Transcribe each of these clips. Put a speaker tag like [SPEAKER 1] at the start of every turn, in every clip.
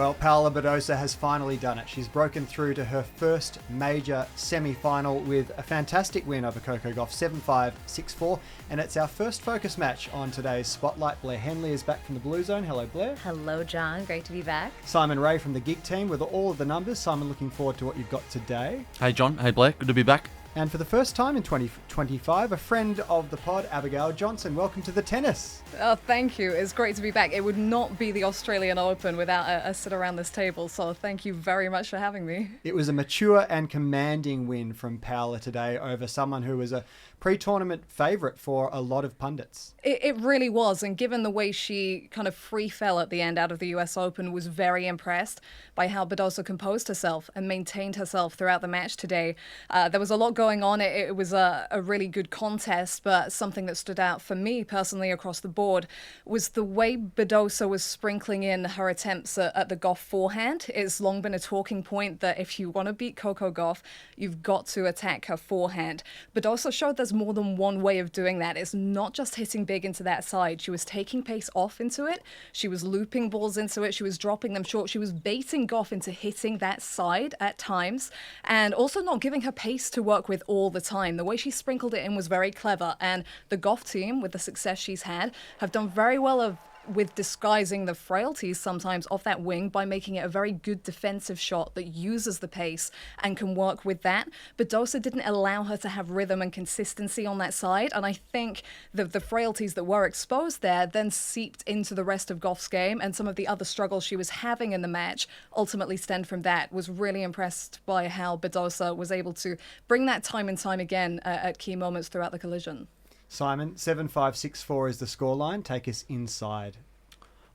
[SPEAKER 1] Well, Paula Badosa has finally done it. She's broken through to her first major semi-final with a fantastic win over Coco Gauff, 7-5, 6-4. And it's our first focus match on today's Spotlight. Blair Henley is back from the Blue Zone. Hello, Blair.
[SPEAKER 2] Hello, John. Great to be back.
[SPEAKER 1] Simon Ray from the Geek team with all of the numbers. Simon, looking forward to what you've got today.
[SPEAKER 3] Hey, John. Hey, Blair. Good to be back.
[SPEAKER 1] And for the first time in 2025, a friend of the pod, Abigail Johnson. Welcome to the tennis.
[SPEAKER 4] Oh, thank you. It's great to be back. It would not be the Australian Open without a sit around this table, so thank you very much for having me.
[SPEAKER 1] It was a mature and commanding win from Paula today over someone who was a pre-tournament favourite for a lot of pundits.
[SPEAKER 4] It really was, and given the way she kind of free fell at the end out of the US Open, was very impressed by how Badosa composed herself and maintained herself throughout the match today. There was a lot going on. It was a really good contest, but something that stood out for me personally across the board was the way Badosa was sprinkling in her attempts at the Gauff forehand. It's long been a talking point that if you want to beat Coco Gauff, you've got to attack her forehand. Badosa showed there's more than one way of doing that. It's not just hitting big into that side. She was taking pace off into it. She was looping balls into it. She was dropping them short. She was baiting Gauff into hitting that side at times, and also not giving her pace to work with all the time. The way she sprinkled it in was very clever, and the Gauff team, with the success she's had, have done very well with disguising the frailties sometimes of that wing by making it a very good defensive shot that uses the pace and can work with that. Badosa didn't allow her to have rhythm and consistency on that side, and I think the frailties that were exposed there then seeped into the rest of Gauff's game, and some of the other struggles she was having in the match ultimately stemmed from that. Was really impressed by how Badosa was able to bring that time and time again at key moments throughout the collision.
[SPEAKER 1] Simon, 7-5, 6-4 is the scoreline. Take us inside.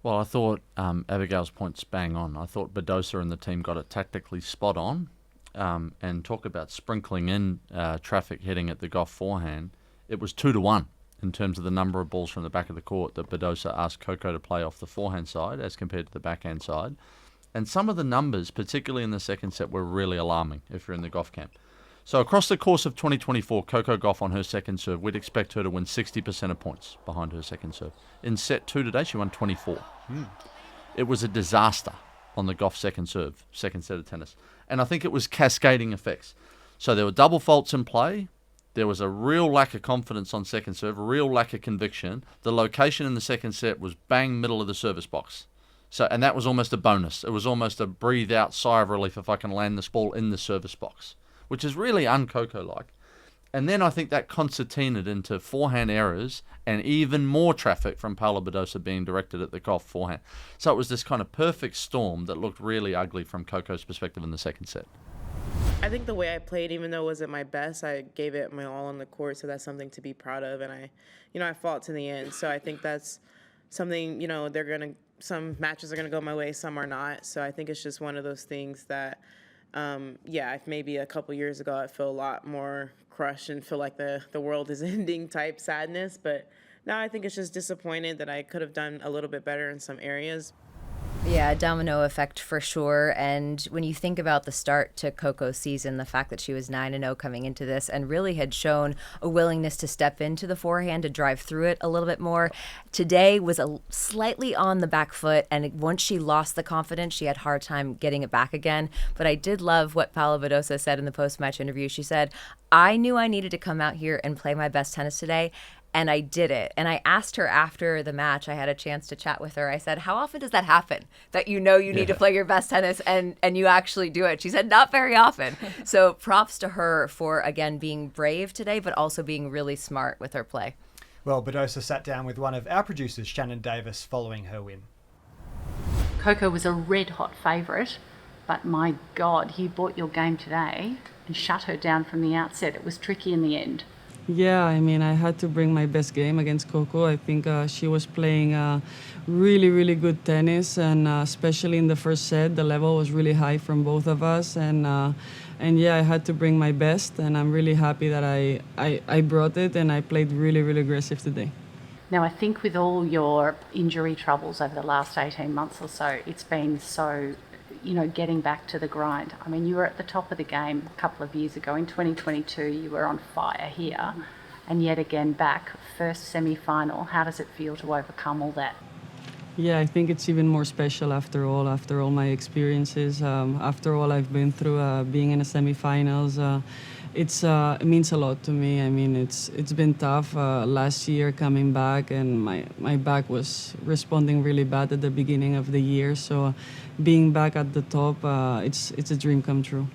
[SPEAKER 3] Well, I thought Abigail's point's bang on. I thought Badosa and the team got it tactically spot on. And talk about sprinkling in traffic hitting at the Gauff forehand. It was 2-1 in terms of the number of balls from the back of the court that Badosa asked Coco to play off the forehand side as compared to the backhand side. And some of the numbers, particularly in the second set, were really alarming if you're in the Gauff camp. So across the course of 2024, Coco Gauff on her second serve, we'd expect her to win 60% of points behind her second serve. In set 2 today, she won 24. It was a disaster on the Gauff second serve, second set of tennis. And I think it was cascading effects. So there were double faults in play. There was a real lack of confidence on second serve, a real lack of conviction. The location in the second set was bang middle of the service box. And that was almost a bonus. It was almost a breathe out sigh of relief if I can land this ball in the service box, which is really un-Coco-like. And then I think that concertinaed into forehand errors and even more traffic from Paula Badosa being directed at the Gauff forehand. So it was this kind of perfect storm that looked really ugly from Coco's perspective in the second set.
[SPEAKER 5] I think the way I played, even though it wasn't my best, I gave it my all on the court, so that's something to be proud of. And I fought to the end. So I think that's something, some matches are going to go my way, some are not. So I think it's just one of those things that, if maybe a couple years ago I feel a lot more crushed and feel like the world is ending type sadness. But now I think it's just disappointed that I could have done a little bit better in some areas.
[SPEAKER 2] Yeah, domino effect for sure. And when you think about the start to Coco's season, the fact that she was 9-0 coming into this and really had shown a willingness to step into the forehand, to drive through it a little bit more. Today was slightly on the back foot, and once she lost the confidence, she had a hard time getting it back again. But I did love what Paula Badosa said in the post-match interview. She said, I knew I needed to come out here and play my best tennis today, and I did it. And I asked her after the match, I had a chance to chat with her. I said, how often does that happen? That you need to play your best tennis and you actually do it? She said, not very often. So props to her for, again, being brave today, but also being really smart with her play.
[SPEAKER 1] Well, Badosa sat down with one of our producers, Shannon Davis, following her win.
[SPEAKER 6] Coco was a red-hot favourite, but my God, you bought your game today and shut her down from the outset. It was tricky in the end.
[SPEAKER 7] Yeah, I had to bring my best game against Coco. I think she was playing really, really good tennis, and especially in the first set, the level was really high from both of us. And I had to bring my best, and I'm really happy that I brought it, and I played really, really aggressive today.
[SPEAKER 6] Now, I think with all your injury troubles over the last 18 months or so, it's been so getting back to the grind. You were at the top of the game a couple of years ago. In 2022, you were on fire here, and yet again back, first semi-final. How does it feel to overcome all that?
[SPEAKER 7] Yeah, I think it's even more special after all my experiences, after all I've been through, being in the semifinals. It means a lot to me. I mean, it's been tough last year coming back, and my back was responding really bad at the beginning of the year. So being back at the top, it's a dream come true.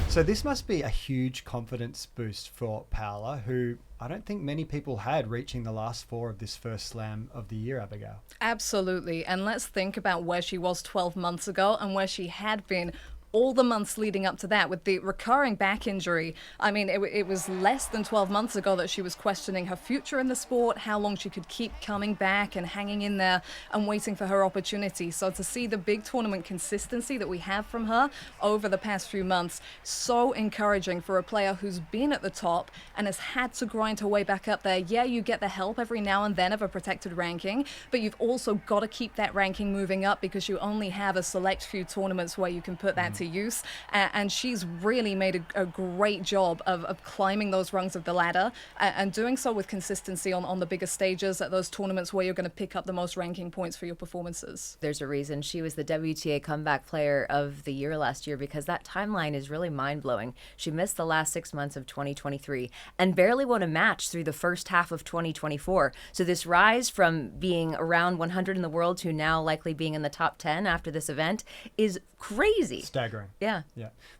[SPEAKER 1] So this must be a huge confidence boost for Paula, who I don't think many people had reaching the last four of this first slam of the year, Abigail.
[SPEAKER 4] Absolutely. And let's think about where she was 12 months ago and where she had been all the months leading up to that with the recurring back injury. I mean, it was less than 12 months ago that she was questioning her future in the sport, how long she could keep coming back and hanging in there and waiting for her opportunity. So to see the big tournament consistency that we have from her over the past few months, so encouraging for a player who's been at the top and has had to grind her way back up there. Yeah, you get the help every now and then of a protected ranking, but you've also got to keep that ranking moving up because you only have a select few tournaments where you can put that to use. And she's really made a great job of climbing those rungs of the ladder and doing so with consistency on the bigger stages at those tournaments where you're going to pick up the most ranking points for your performances.
[SPEAKER 2] There's a reason she was the WTA Comeback Player of the Year last year, because that timeline is really mind-blowing. She missed the last 6 months of 2023 and barely won a match through the first half of 2024. So this rise from being around 100 in the world to now likely being in the top 10 after this event is crazy.
[SPEAKER 1] Staggering.
[SPEAKER 2] Yeah.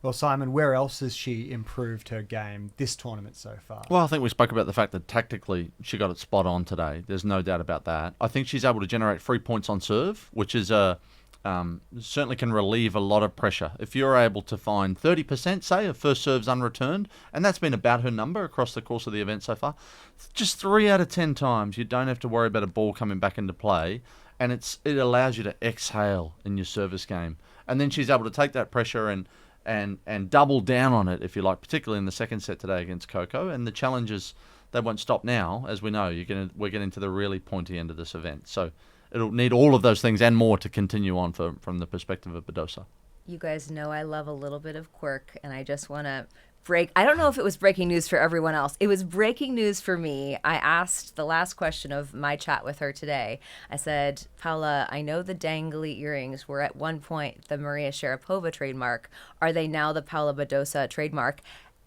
[SPEAKER 1] Well, Simon, where else has she improved her game this tournament so far?
[SPEAKER 3] Well, I think we spoke about the fact that tactically she got it spot on today. There's no doubt about that. I think she's able to generate 3 points on serve, which is certainly can relieve a lot of pressure. If you're able to find 30%, say, of first serves unreturned, and that's been about her number across the course of the event so far, just 3 out of 10 times you don't have to worry about a ball coming back into play, and it allows you to exhale in your service game. And then she's able to take that pressure and double down on it, if you like, particularly in the second set today against Coco. And the challenges, they won't stop now. As we know, we're getting to the really pointy end of this event. So it'll need all of those things and more to continue on from the perspective of Badosa.
[SPEAKER 2] You guys know I love a little bit of quirk, and I just want to I don't know if it was breaking news for everyone else. It was breaking news for me. I asked the last question of my chat with her today. I said, Paula, I know the dangly earrings were at one point the Maria Sharapova trademark. Are they now the Paula Badosa trademark?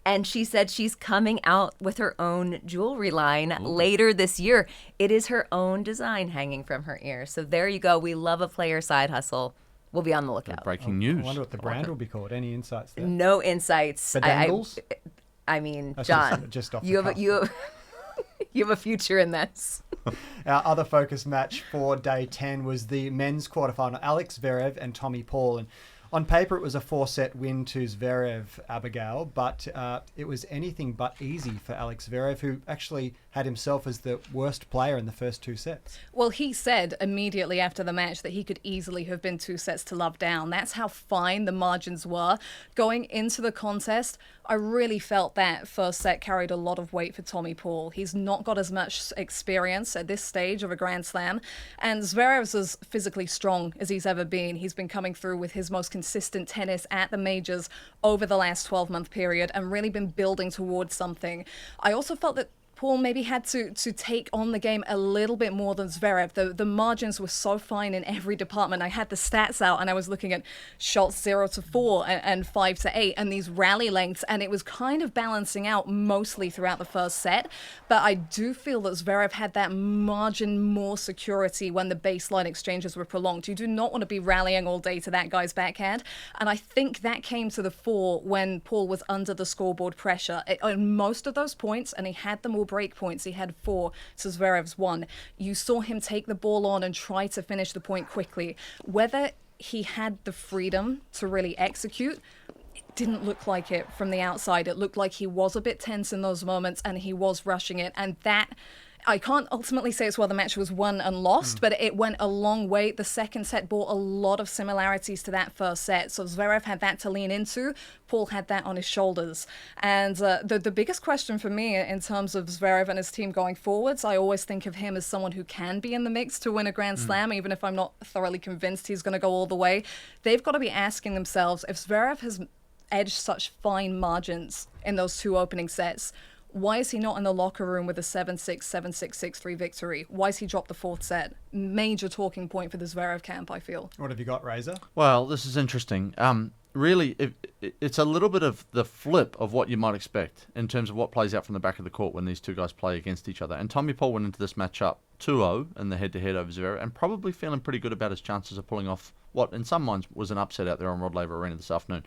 [SPEAKER 2] And she said she's coming out with her own jewelry line later this year. It is her own design hanging from her ear. So there you go. We love a player side hustle. We'll be on the lookout.
[SPEAKER 3] Breaking news.
[SPEAKER 1] I wonder what the brand will be called. Any insights there?
[SPEAKER 2] No insights.
[SPEAKER 1] Bedangles?
[SPEAKER 2] I mean, John,
[SPEAKER 1] just off
[SPEAKER 2] you
[SPEAKER 1] the
[SPEAKER 2] have you have a future in this.
[SPEAKER 1] Our other focus match for day 10 was the men's quarterfinal. Alex Zverev and Tommy Paul. And on paper, it was a 4-set win to Zverev, Abigail, but it was anything but easy for Alex Zverev, who actually had himself as the worst player in the first 2 sets.
[SPEAKER 4] Well, he said immediately after the match that he could easily have been 2 sets to love down. That's how fine the margins were. Going into the contest, I really felt that first set carried a lot of weight for Tommy Paul. He's not got as much experience at this stage of a Grand Slam, and Zverev's as physically strong as he's ever been. He's been coming through with his most consistent tennis at the majors over the last 12-month period and really been building towards something. I also felt that Paul maybe had to take on the game a little bit more than Zverev. The margins were so fine in every department. I had the stats out and I was looking at shots 0-4 and 5-8 and these rally lengths, and it was kind of balancing out mostly throughout the first set. But I do feel that Zverev had that margin more security when the baseline exchanges were prolonged. You do not want to be rallying all day to that guy's backhand. And I think that came to the fore when Paul was under the scoreboard pressure. On most of those points, and he had them all break points. He had 4 to Zverev's 1. You saw him take the ball on and try to finish the point quickly. Whether he had the freedom to really execute, it didn't look like it from the outside. It looked like he was a bit tense in those moments and he was rushing it. And that, I can't ultimately say it's where the match was won and lost, but it went a long way. The second set bore a lot of similarities to that first set. So Zverev had that to lean into. Paul had that on his shoulders. And the biggest question for me in terms of Zverev and his team going forwards, I always think of him as someone who can be in the mix to win a Grand Slam, even if I'm not thoroughly convinced he's going to go all the way. They've got to be asking themselves, if Zverev has edged such fine margins in those 2 opening sets, Why is he not in the locker room with a 7-6, 7-6, 6-3 victory? Why has he dropped the fourth set? Major talking point for the Zverev camp, I feel.
[SPEAKER 1] What have you got, Razor?
[SPEAKER 3] Well, this is interesting. Really, it's a little bit of the flip of what you might expect in terms of what plays out from the back of the court when these two guys play against each other. And Tommy Paul went into this matchup 2-0 in the head-to-head over Zverev, and probably feeling pretty good about his chances of pulling off what in some minds was an upset out there on Rod Laver Arena this afternoon.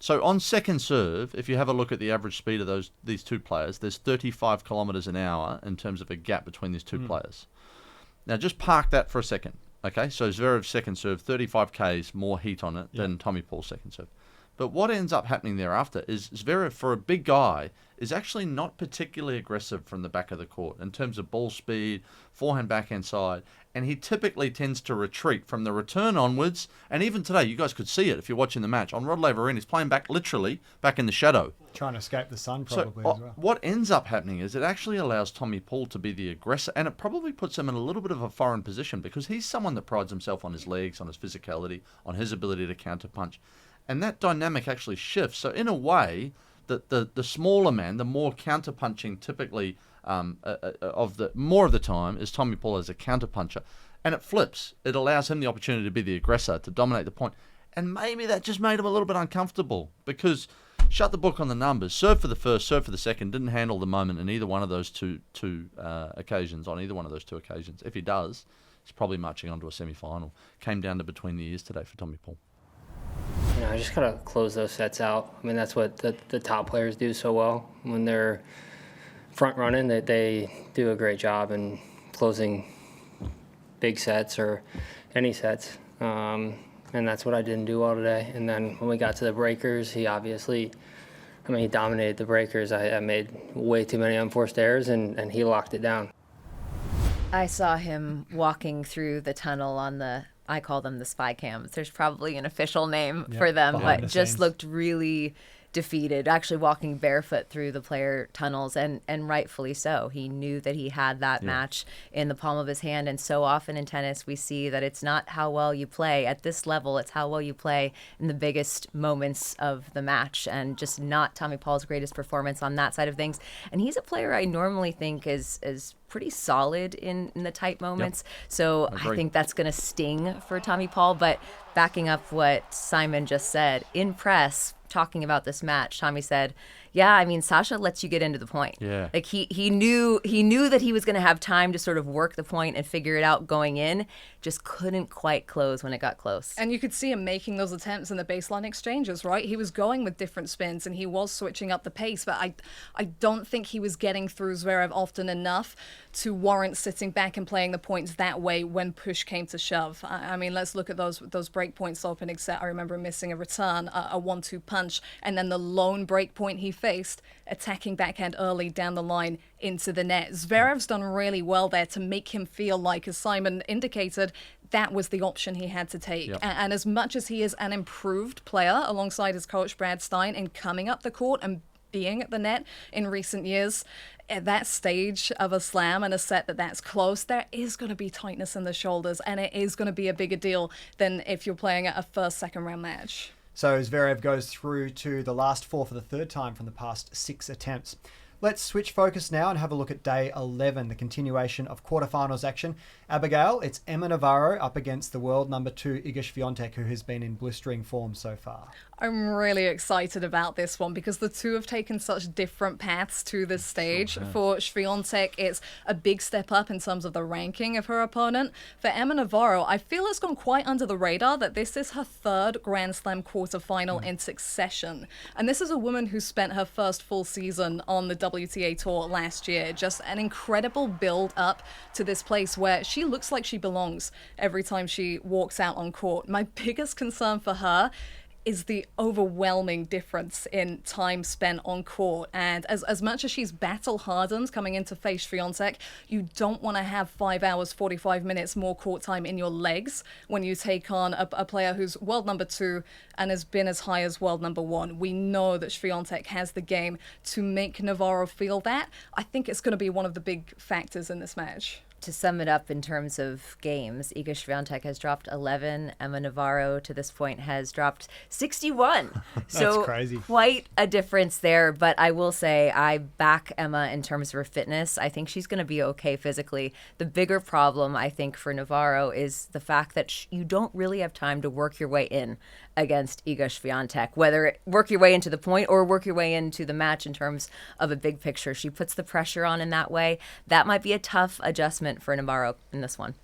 [SPEAKER 3] So on second serve, if you have a look at the average speed of these two players, there's 35 kilometres an hour in terms of a gap between these two players. Now just park that for a second. Okay, so Zverev's second serve, 35 Ks, more heat on it than Tommy Paul's second serve. But what ends up happening thereafter is Zverev, for a big guy, is actually not particularly aggressive from the back of the court in terms of ball speed, forehand, backhand side, and he typically tends to retreat from the return onwards. And even today, you guys could see it if you're watching the match. On Rod Laver Arena, he's playing back literally back in the shadow.
[SPEAKER 1] Trying to escape the sun probably as well.
[SPEAKER 3] What ends up happening is it actually allows Tommy Paul to be the aggressor, and it probably puts him in a little bit of a foreign position because he's someone that prides himself on his legs, on his physicality, on his ability to counterpunch. And that dynamic actually shifts. So in a way, the smaller man, the more counterpunching typically more of the time is Tommy Paul as a counterpuncher. And it flips. It allows him the opportunity to be the aggressor, to dominate the point. And maybe that just made him a little bit uncomfortable because shut the book on the numbers. Serve for the first, serve for the second. Didn't handle the moment in either one of those two occasions, on either one of those two occasions. If he does, he's probably marching on to a semi-final. Came down to between the ears today for Tommy Paul.
[SPEAKER 8] I just gotta close those sets out. I mean, that's what the top players do so well. When they're front running, they do a great job in closing big sets or any sets. And that's what I didn't do well today. And then when we got to the breakers, he dominated the breakers. I made way too many unforced errors, and he locked it down.
[SPEAKER 2] I saw him walking through the tunnel I call them the spy cams. There's probably an official name for them, but just looked really defeated, actually walking barefoot through the player tunnels, and rightfully so. He knew that he had that match in the palm of his hand, and so often in tennis we see that it's not how well you play at this level, it's how well you play in the biggest moments of the match, and just not Tommy Paul's greatest performance on that side of things. And he's a player I normally think is pretty solid in the tight moments. So I think that's going to sting for Tommy Paul. But backing up what Simon just said, in press, talking about this match, Tommy said, yeah, I mean, Sasha lets you get into the point.
[SPEAKER 3] Yeah.
[SPEAKER 2] Like he knew that he was going to have time to sort of work the point and figure it out going in, just couldn't quite close when it got close.
[SPEAKER 4] And you could see him making those attempts in the baseline exchanges, right? He was going with different spins and he was switching up the pace, but I don't think he was getting through Zverev often enough to warrant sitting back and playing the points that way when push came to shove. I mean, let's look at those break points opening set. I remember missing a return, a 1-2 punch, and then the lone break point he faced, attacking backhand early down the line into the net. Zverev's done really well there to make him feel like, as Simon indicated, that was the option he had to take.
[SPEAKER 3] Yep.
[SPEAKER 4] And as much as he is an improved player alongside his coach Brad Stein in coming up the court and being at the net in recent years, at that stage of a slam and a set that's close, there is going to be tightness in the shoulders, and it is going to be a bigger deal than if you're playing a first, second round match.
[SPEAKER 1] So Zverev goes through to the last four for the third time from the past 6 attempts. Let's switch focus now and have a look at day 11, the continuation of quarterfinals action. Abigail, it's Emma Navarro up against the world number 2 Iga Swiatek, who has been in blistering form so far.
[SPEAKER 4] I'm really excited about this one because the two have taken such different paths to this stage. For Swiatek, it's a big step up in terms of the ranking of her opponent. For Emma Navarro, I feel it's gone quite under the radar that this is her 3rd Grand Slam quarterfinal in succession. And this is a woman who spent her first full season on the WTA Tour last year. Just an incredible build up to this place where she looks like she belongs every time she walks out on court. My biggest concern for her is the overwhelming difference in time spent on court. And as much as she's battle-hardened coming in to face Swiatek, you don't want to have 5 hours, 45 minutes more court time in your legs when you take on a player who's world number 2 and has been as high as world number 1. We know that Swiatek has the game to make Navarro feel that. I think it's going to be one of the big factors in this match.
[SPEAKER 2] to sum it up in terms of games, Iga Swiatek has dropped 11. Emma Navarro to this point has dropped 61. So
[SPEAKER 1] crazy.
[SPEAKER 2] Quite a difference there. But I will say I back Emma in terms of her fitness. I think she's going to be okay physically. The bigger problem, I think, for Navarro is the fact that you don't really have time to work your way in against Iga Swiatek, whether work your way into the point or work your way into the match in terms of a big picture. She puts the pressure on in that way. That might be a tough adjustment for Navarro in this one.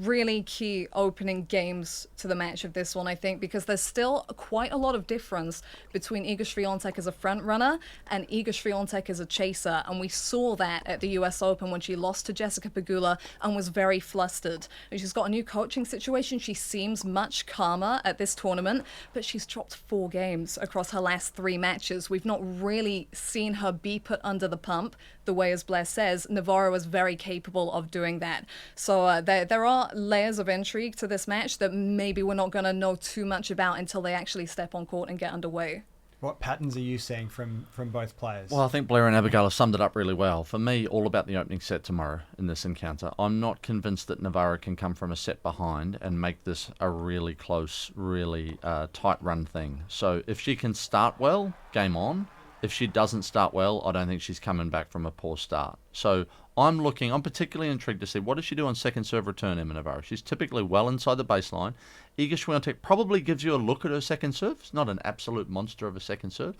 [SPEAKER 4] Really key opening games to the match of this one, I think, because there's still quite a lot of difference between Iga Swiatek as a front runner and Iga Swiatek as a chaser, and we saw that at the US Open when she lost to Jessica Pegula and was very flustered. And she's got a new coaching situation. She seems much calmer at this tournament, but she's dropped 4 games across her last 3 matches. We've not really seen her be put under the pump the way, as Blair says, Navarro is very capable of doing that. So there are layers of intrigue to this match that maybe we're not going to know too much about until they actually step on court and get underway.
[SPEAKER 1] What patterns are you seeing from both players?
[SPEAKER 3] Well, I think Blair and Abigail have summed it up really well. For me, all about the opening set tomorrow in this encounter. I'm not convinced that Navarro can come from a set behind and make this a really close, really tight run thing. So if she can start well, game on. If she doesn't start well, I don't think she's coming back from a poor start. So I'm particularly intrigued to see what does she do on second serve return, Emma Navarro. She's typically well inside the baseline. Iga Swiatek probably gives you a look at her second serve. It's not an absolute monster of a second serve.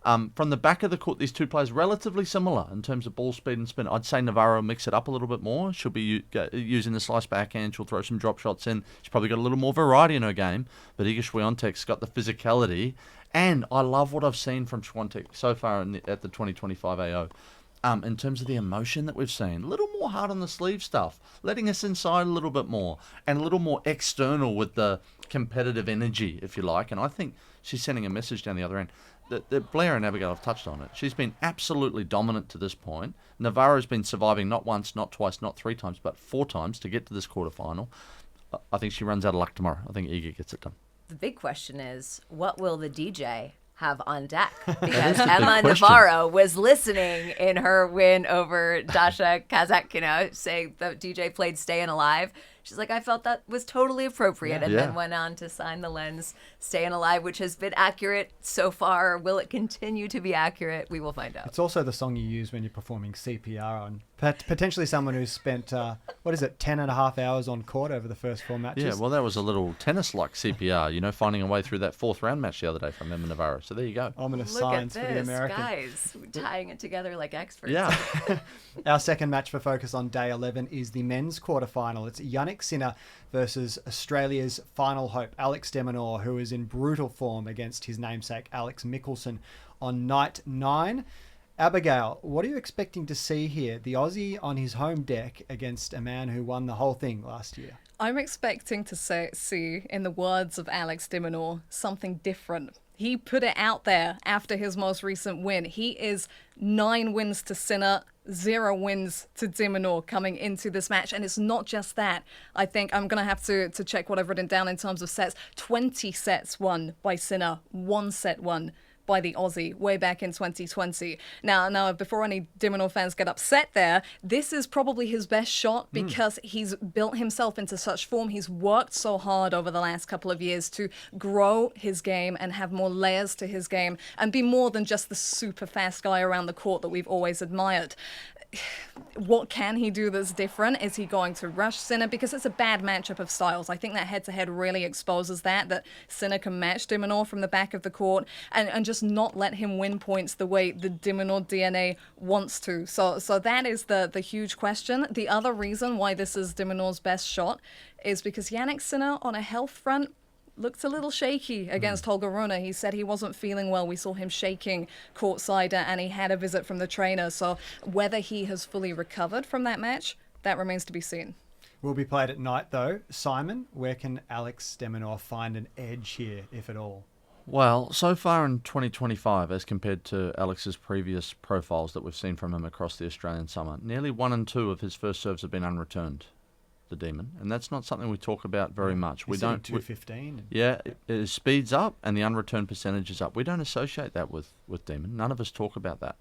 [SPEAKER 3] From the back of the court, these two players relatively similar in terms of ball speed and spin. I'd say Navarro mix it up a little bit more. She'll be using the slice backhand. She'll throw some drop shots in. She's probably got a little more variety in her game. But Iga Swiatek's got the physicality. And I love what I've seen from Swiatek so far at the 2025 AO. In terms of the emotion that we've seen, a little more hard on the sleeve stuff, letting us inside a little bit more, and a little more external with the competitive energy, if you like. And I think she's sending a message down the other end. That Blair and Abigail have touched on it. She's been absolutely dominant to this point. Navarro's been surviving not once, not twice, not 3 times, but 4 times to get to this quarterfinal. I think she runs out of luck tomorrow. I think Iga gets it done.
[SPEAKER 2] The big question is, what will the DJ have on deck? Because Emma Navarro was listening in her win over Dasha Kazakina, saying the DJ played Stayin' Alive. She's like, I felt that was totally appropriate, and then went on to sign the lens Stayin' Alive, which has been accurate so far. Will it continue to be accurate? We will find out.
[SPEAKER 1] It's also the song you use when you're performing CPR on potentially someone who's spent, 10.5 hours on court over the first 4 matches.
[SPEAKER 3] Yeah, well, that was a little tennis-like CPR, finding a way through that 4th round match the other day from Emma Navarro. So there you go.
[SPEAKER 1] Ominous
[SPEAKER 2] Look
[SPEAKER 1] science
[SPEAKER 2] at
[SPEAKER 1] for the
[SPEAKER 2] this,
[SPEAKER 1] American.
[SPEAKER 2] guys, tying it together like experts.
[SPEAKER 3] Yeah.
[SPEAKER 1] Our second match for Focus on day 11 is the men's quarterfinal. It's Jannik Sinner versus Australia's final hope, Alex de Minaur, who is in brutal form against his namesake, Alex Mickelson, on night 9. Abigail, what are you expecting to see here? The Aussie on his home deck against a man who won the whole thing last year.
[SPEAKER 4] I'm expecting to see, in the words of Alex de Minaur, something different. He put it out there after his most recent win. He is 9 wins to Sinner, 0 wins to de Minaur coming into this match. And it's not just that. I think I'm going to have to check what I've written down in terms of sets. 20 sets won by Sinner, 1 set won by the Aussie way back in 2020. Now, before any de Minaur fans get upset there, this is probably his best shot because he's built himself into such form. He's worked so hard over the last couple of years to grow his game and have more layers to his game and be more than just the super fast guy around the court that we've always admired. What can he do that's different? Is he going to rush Sinner? Because it's a bad matchup of styles. I think that head-to-head really exposes that Sinner can match de Minaur from the back of the court and just not let him win points the way the de Minaur DNA wants to. So that is the huge question. The other reason why this is de Minaur's best shot is because Jannik Sinner on a health front looked a little shaky against Holger Rune. He said he wasn't feeling well. We saw him shaking courtside and he had a visit from the trainer. So whether he has fully recovered from that match, that remains to be seen.
[SPEAKER 1] Will be played at night though. Simon, where can Alex de Minaur find an edge here, if at all?
[SPEAKER 3] Well, so far in 2025, as compared to Alex's previous profiles that we've seen from him across the Australian summer, nearly 1 and 2 of his first serves have been unreturned. The Demon, and that's not something we talk about very much. We don't.
[SPEAKER 1] 215.
[SPEAKER 3] It speeds up, and the unreturned percentage is up. We don't associate that with Demon. None of us talk about that.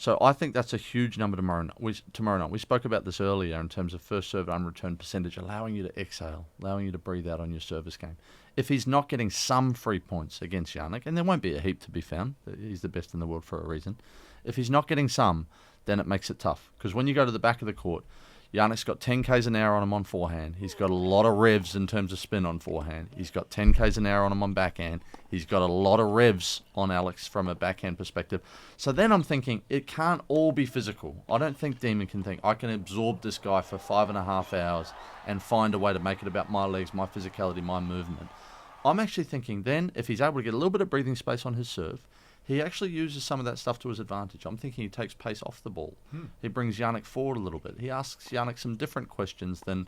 [SPEAKER 3] So I think that's a huge number tomorrow night. We spoke about this earlier in terms of first serve unreturned percentage, allowing you to exhale, allowing you to breathe out on your service game. If he's not getting some free points against Jannik, and there won't be a heap to be found, he's the best in the world for a reason. If he's not getting some, then it makes it tough. Because when you go to the back of the court, Jannik's got 10 k's an hour on him on forehand. He's got a lot of revs in terms of spin on forehand. He's got 10 k's an hour on him on backhand. He's got a lot of revs on Alex from a backhand perspective. So then I'm thinking, it can't all be physical. I don't think Demon can think, I can absorb this guy for 5.5 hours and find a way to make it about my legs, my physicality, my movement. I'm actually thinking then, if he's able to get a little bit of breathing space on his serve, he actually uses some of that stuff to his advantage. I'm thinking he takes pace off the ball. He brings Jannik forward a little bit. He asks Jannik some different questions than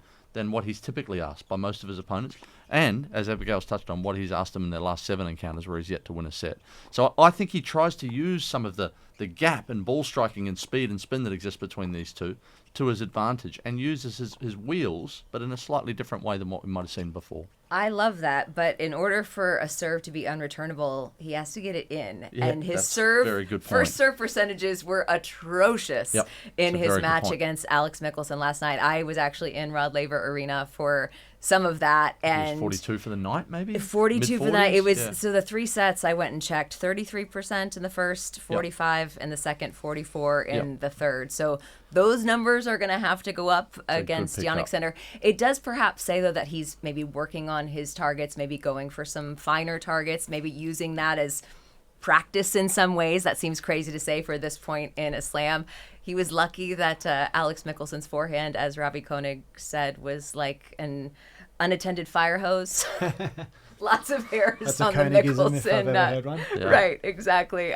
[SPEAKER 3] what he's typically asked by most of his opponents. And, as Abigail's touched on, what he's asked him in their last 7 encounters where he's yet to win a set. So I think he tries to use some of the gap in ball striking and speed and spin that exists between these two to his advantage and uses his wheels, but in a slightly different way than what we might have seen before.
[SPEAKER 2] I love that, but in order for a serve to be unreturnable, he has to get it in.
[SPEAKER 3] Yeah,
[SPEAKER 2] and his
[SPEAKER 3] very good point.
[SPEAKER 2] first serve percentages were atrocious in his match against Alex Michelsen last night. I was actually in Rod Laver Arena for some of that, and
[SPEAKER 3] it was 42 for the night, maybe
[SPEAKER 2] 42 for the night. It was
[SPEAKER 3] yeah.
[SPEAKER 2] So the 3 sets I went and checked: 33% in the first, 45 in the second, 44 in the third. So those numbers are going to have to go up against Jannik Sinner. It does perhaps say though that he's maybe working on his targets, maybe going for some finer targets, maybe using that as practice in some ways. That seems crazy to say for this point in a slam. He was lucky that Alex Michelsen's forehand, as Robbie Koenig said, was like an unattended fire hose. Lots of hairs on the Michelsen.
[SPEAKER 1] If I've ever heard one.
[SPEAKER 2] Right, exactly.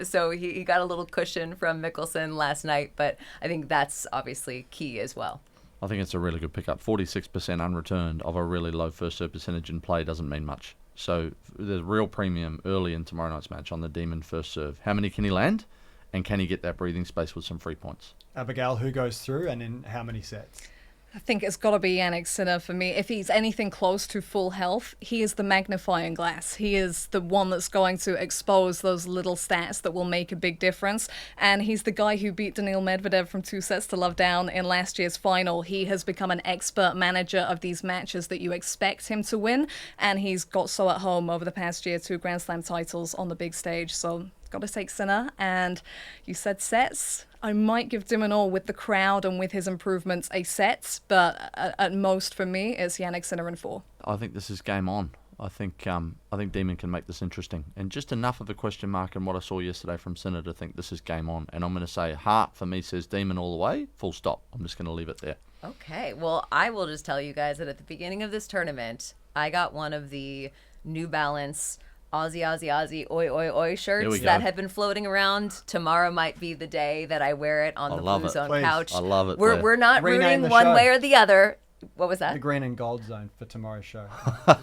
[SPEAKER 2] So he got a little cushion from Michelsen last night, but I think that's obviously key as well.
[SPEAKER 3] I think it's a really good pickup. 46% unreturned of a really low first serve percentage in play doesn't mean much. So there's real premium early in tomorrow night's match on the Demon first serve. How many can he land? And can he get that breathing space with some free points?
[SPEAKER 1] Abigail, who goes through and in how many sets?
[SPEAKER 4] I think it's got to be Jannik Sinner for me. If he's anything close to full health, he is the magnifying glass. He is the one that's going to expose those little stats that will make a big difference. And he's the guy who beat Daniil Medvedev from 2-0 down in last year's final. He has become an expert manager of these matches that you expect him to win. And he's got so at home over the past year, 2 Grand Slam titles on the big stage. So got to take Sinner. And you said sets. I might give de Minaur with the crowd and with his improvements a set, but at most for me it's Jannik Sinner in 4.
[SPEAKER 3] I think this is game on. I think Demon can make this interesting, and just enough of a question mark in what I saw yesterday from Sinner to think this is game on. And I'm going to say heart for me says Demon all the way. Full stop. I'm just going to leave it there.
[SPEAKER 2] Okay. Well, I will just tell you guys that at the beginning of this tournament, I got one of the New Balance Aussie, Aussie, Aussie, oi, oi, oi shirts that have been floating around. Tomorrow might be the day that I wear it on the Blue Zone couch.
[SPEAKER 3] I love it.
[SPEAKER 2] We're not rooting one way or the other. What was that?
[SPEAKER 1] The green and gold zone for tomorrow's show.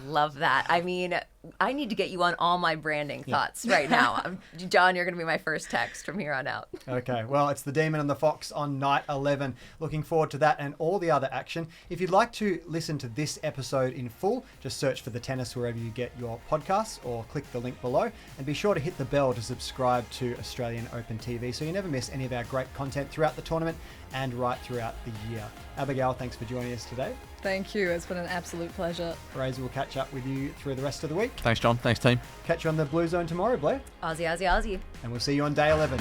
[SPEAKER 2] Love that. I mean, I need to get you on all my branding thoughts right now. John, you're going to be my first text from here on out.
[SPEAKER 1] Okay, well, it's the Demon and the Fox on night 11. Looking forward to that and all the other action. If you'd like to listen to this episode in full, just search for The Tennis wherever you get your podcasts or click the link below. And be sure to hit the bell to subscribe to Australian Open TV so you never miss any of our great content throughout the tournament and right throughout the year. Abigail, thanks for joining us today.
[SPEAKER 4] Thank you. It's been an absolute pleasure.
[SPEAKER 1] Razor will catch up with you through the rest of the week.
[SPEAKER 3] Thanks, John. Thanks, team.
[SPEAKER 1] Catch you on the Blue Zone tomorrow, Blair.
[SPEAKER 2] Aussie, Aussie, Aussie.
[SPEAKER 1] And we'll see you on day 11.